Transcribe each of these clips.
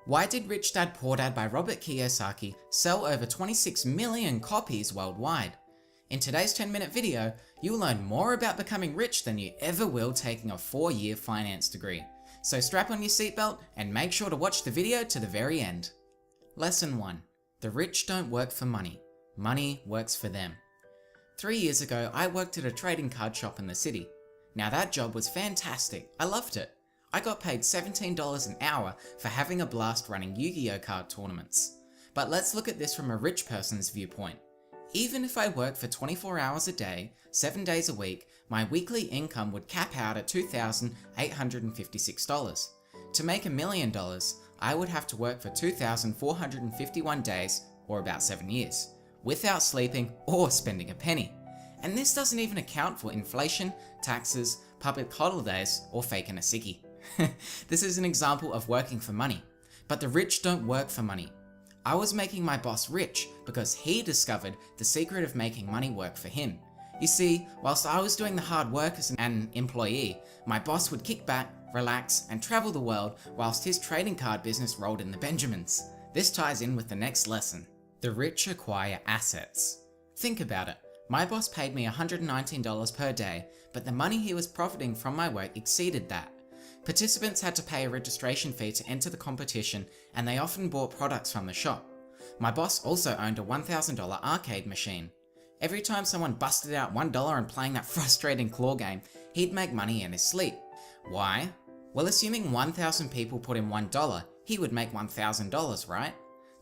Why did Rich Dad Poor Dad by Robert Kiyosaki sell over 26 million copies worldwide? In today's 10-minute video, you'll learn more about becoming rich than you ever will taking a 4-year finance degree. So strap on your seatbelt and make sure to watch the video to the very end. Lesson 1. The rich don't work for money. Money works for them. 3 years ago, I worked at a trading card shop in the city. Now that job was fantastic. I loved it. I got paid $17 an hour for having a blast running Yu-Gi-Oh card tournaments. But let's look at this from a rich person's viewpoint. Even if I worked for 24 hours a day, 7 days a week, my weekly income would cap out at $2,856. To make $1 million, I would have to work for 2,451 days, or about 7 years, without sleeping or spending a penny. And this doesn't even account for inflation, taxes, public holidays, or faking a sickie. This is an example of working for money. But the rich don't work for money. I was making my boss rich because he discovered the secret of making money work for him. You see, whilst I was doing the hard work as an employee, my boss would kick back, relax, and travel the world whilst his trading card business rolled in the Benjamins. This ties in with the next lesson. The rich acquire assets. Think about it. My boss paid me $119 per day, but the money he was profiting from my work exceeded that. Participants had to pay a registration fee to enter the competition, and they often bought products from the shop. My boss also owned a $1,000 arcade machine. Every time someone busted out $1 and playing that frustrating claw game, he'd make money in his sleep. Why? Well, assuming 1,000 people put in $1, he would make $1,000, right?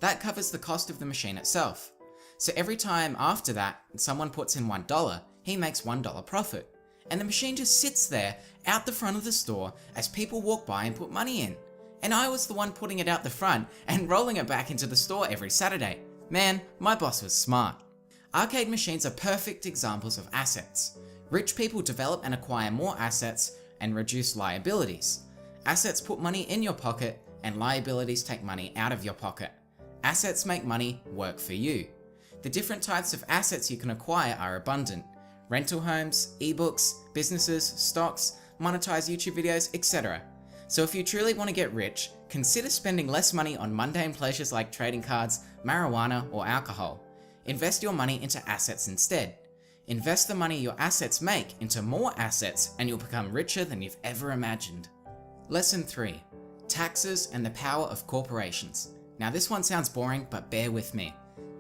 That covers the cost of the machine itself. So every time after that someone puts in $1, he makes $1 profit. And the machine just sits there out the front of the store as people walk by and put money in. And I was the one putting it out the front and rolling it back into the store every Saturday. Man, my boss was smart. Arcade machines are perfect examples of assets. Rich people develop and acquire more assets and reduce liabilities. Assets put money in your pocket and liabilities take money out of your pocket. Assets make money work for you. The different types of assets you can acquire are abundant. Rental homes, ebooks, businesses, stocks, monetize YouTube videos, etc. So if you truly want to get rich, consider spending less money on mundane pleasures like trading cards, marijuana, or alcohol. Invest your money into assets instead. Invest the money your assets make into more assets and you'll become richer than you've ever imagined. Lesson 3. Taxes and the power of corporations. Now this one sounds boring, but bear with me.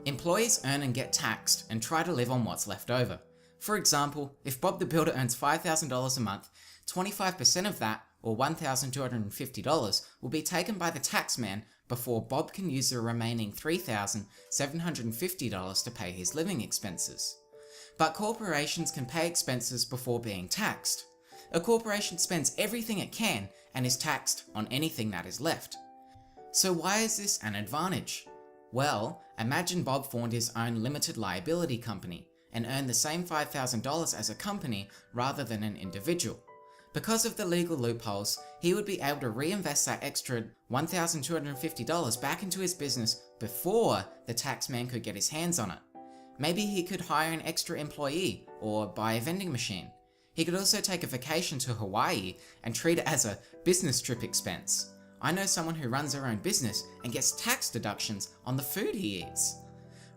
Employees earn and get taxed and try to live on what's left over. For example, if Bob the Builder earns $5,000 a month, 25% of that, or $1,250, will be taken by the taxman before Bob can use the remaining $3,750 to pay his living expenses. But corporations can pay expenses before being taxed. A corporation spends everything it can and is taxed on anything that is left. So why is this an advantage? Well, imagine Bob formed his own limited liability company and earned the same $5,000 as a company rather than an individual. Because of the legal loopholes, he would be able to reinvest that extra $1,250 back into his business before the taxman could get his hands on it. Maybe he could hire an extra employee or buy a vending machine. He could also take a vacation to Hawaii and treat it as a business trip expense. I know someone who runs their own business and gets tax deductions on the food he eats.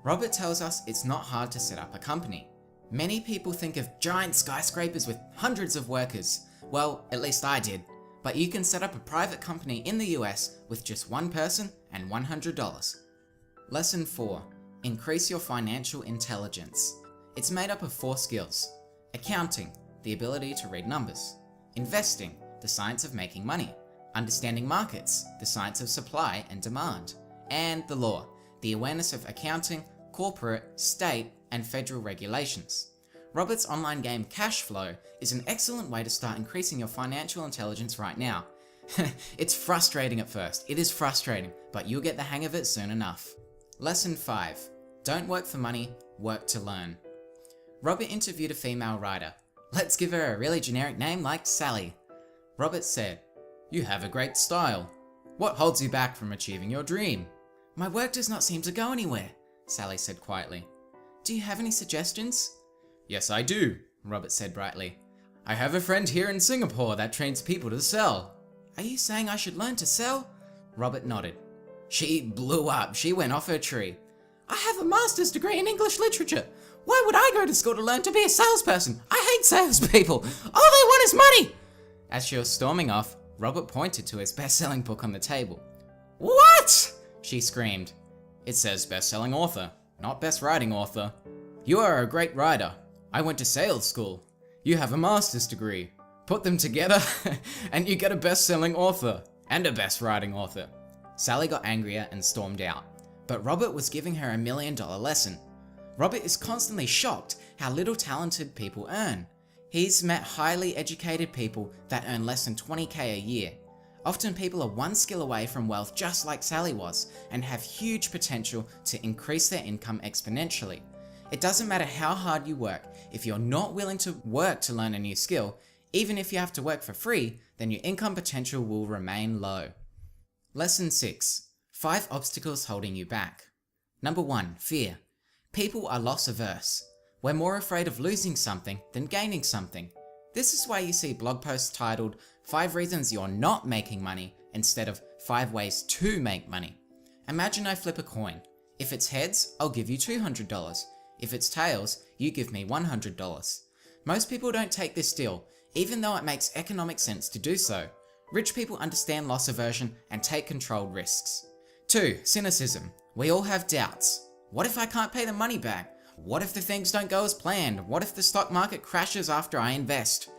Robert tells us it's not hard to set up a company. Many people think of giant skyscrapers with hundreds of workers. Well, at least I did. But you can set up a private company in the US with just one person and $100. Lesson 4. Increase your financial intelligence. It's made up of 4 skills. Accounting, the ability to read numbers. Investing, the science of making money. Understanding markets, the science of supply and demand. And the law, the awareness of accounting, corporate, state, and federal regulations. Robert's online game Cash Flow is an excellent way to start increasing your financial intelligence right now. It's frustrating at first, it is frustrating, but you'll get the hang of it soon enough. Lesson 5. Don't work for money, work to learn. Robert interviewed a female writer. Let's give her a really generic name like Sally. Robert said, "You have a great style. What holds you back from achieving your dream?" "My work does not seem to go anywhere," Sally said quietly. "Do you have any suggestions?" "Yes, I do," Robert said brightly. "I have a friend here in Singapore that trains people to sell." "Are you saying I should learn to sell?" Robert nodded. She blew up. She went off her tree. I have a master's degree in English literature. Why would I go to school to learn to be a salesperson? I hate salespeople. All they want is money. As she was storming off, Robert pointed to his best-selling book on the table. What? She screamed. It says best-selling author, not best writing author. You are a great writer. I went to sales school. You have a master's degree. Put them together and you get a best-selling author and a best writing author. Sally got angrier and stormed out, but Robert was giving her $1 million lesson. Robert is constantly shocked how little talented people earn. He's met highly educated people that earn less than $20K a year. Often people are one skill away from wealth just like Sally was and have huge potential to increase their income exponentially. It doesn't matter how hard you work, if you're not willing to work to learn a new skill, even if you have to work for free, then your income potential will remain low. Lesson 6. 5 obstacles holding you back. Number 1. Fear. People are loss averse. We're more afraid of losing something than gaining something. This is why you see blog posts titled 5 reasons you're not making money instead of 5 ways to make money. Imagine I flip a coin. If it's heads, I'll give you $200. If it's tails, you give me $100. Most people don't take this deal, even though it makes economic sense to do so. Rich people understand loss aversion and take controlled risks. 2. Cynicism. We all have doubts. What if I can't pay the money back? What if the things don't go as planned? What if the stock market crashes after I invest?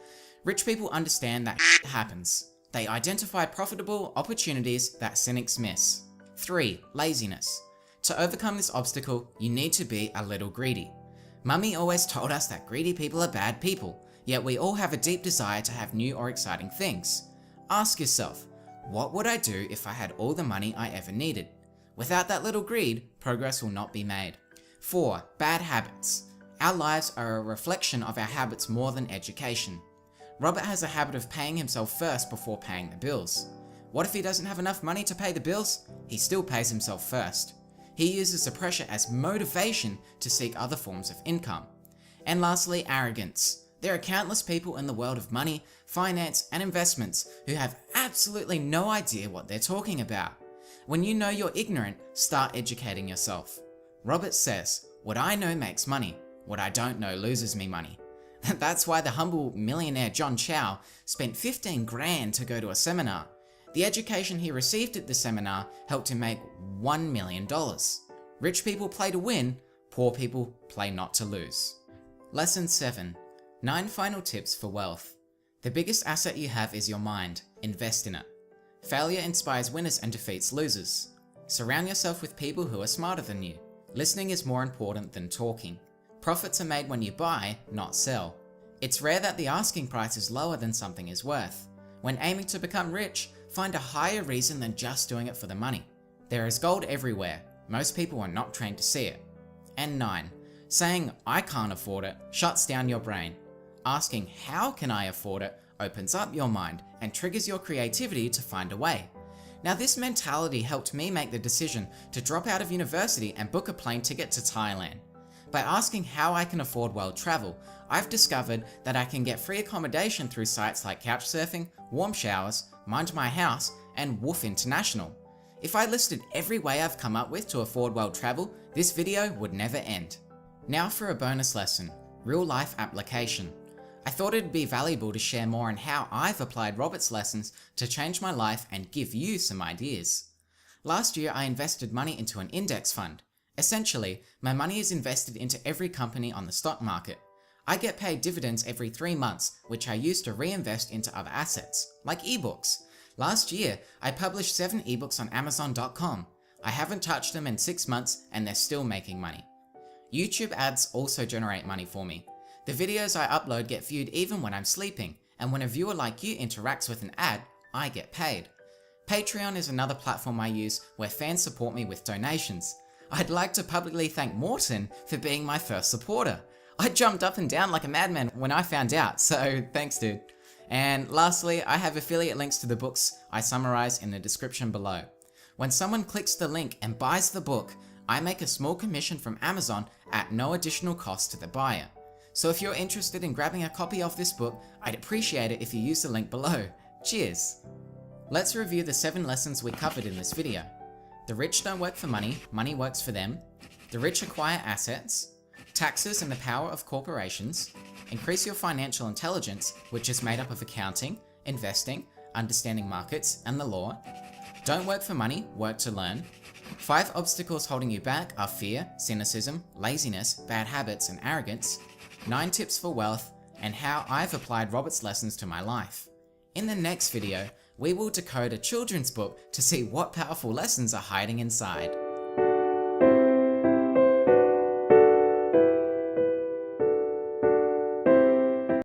Rich people understand that shit happens. They identify profitable opportunities that cynics miss. 3. Laziness. To overcome this obstacle, you need to be a little greedy. Mummy always told us that greedy people are bad people, yet we all have a deep desire to have new or exciting things. Ask yourself, what would I do if I had all the money I ever needed? Without that little greed, progress will not be made. 4. Bad habits. Our lives are a reflection of our habits more than education. Robert has a habit of paying himself first before paying the bills. What if he doesn't have enough money to pay the bills? He still pays himself first. He uses the pressure as motivation to seek other forms of income. And lastly, arrogance. There are countless people in the world of money, finance, and investments who have absolutely no idea what they're talking about. When you know you're ignorant, start educating yourself. Robert says, what I know makes money, what I don't know loses me money. That's why the humble millionaire John Chow spent 15 grand to go to a seminar. The education he received at the seminar helped him make $1 million. Rich people play to win, poor people play not to lose. Lesson 7. 9 final tips for wealth. The biggest asset you have is your mind. Invest in it. Failure inspires winners and defeats losers. Surround yourself with people who are smarter than you. Listening is more important than talking. Profits are made when you buy, not sell. It's rare that the asking price is lower than something is worth. When aiming to become rich, find a higher reason than just doing it for the money. There is gold everywhere. Most people are not trained to see it. And 9. Saying, I can't afford it, shuts down your brain. Asking, how can I afford it, opens up your mind and triggers your creativity to find a way. Now this mentality helped me make the decision to drop out of university and book a plane ticket to Thailand. By asking how I can afford world travel, I've discovered that I can get free accommodation through sites like Couchsurfing, Warm Showers, Mind My House, and Woof International. If I listed every way I've come up with to afford world travel, this video would never end. Now for a bonus lesson, real life application. I thought it'd be valuable to share more on how I've applied Robert's lessons to change my life and give you some ideas. Last year I invested money into an index fund. Essentially, my money is invested into every company on the stock market. I get paid dividends every 3 months, which I use to reinvest into other assets, like ebooks. Last year, I published 7 ebooks on Amazon.com. I haven't touched them in 6 months and they're still making money. YouTube ads also generate money for me. The videos I upload get viewed even when I'm sleeping, and when a viewer like you interacts with an ad, I get paid. Patreon is another platform I use where fans support me with donations. I'd like to publicly thank Morton for being my first supporter. I jumped up and down like a madman when I found out, so thanks dude. And lastly, I have affiliate links to the books I summarize in the description below. When someone clicks the link and buys the book, I make a small commission from Amazon at no additional cost to the buyer. So if you're interested in grabbing a copy of this book, I'd appreciate it if you use the link below. Cheers! Let's review the 7 lessons we covered in this video. The rich don't work for money, money works for them. The rich acquire assets. Taxes and the power of corporations. Increase your financial intelligence, which is made up of accounting, investing, understanding markets, and the law. Don't work for money, work to learn. 5 obstacles holding you back are fear, cynicism, laziness, bad habits, and arrogance. 9 tips for wealth, and how I've applied Robert's lessons to my life. In the next video, we will decode a children's book to see what powerful lessons are hiding inside.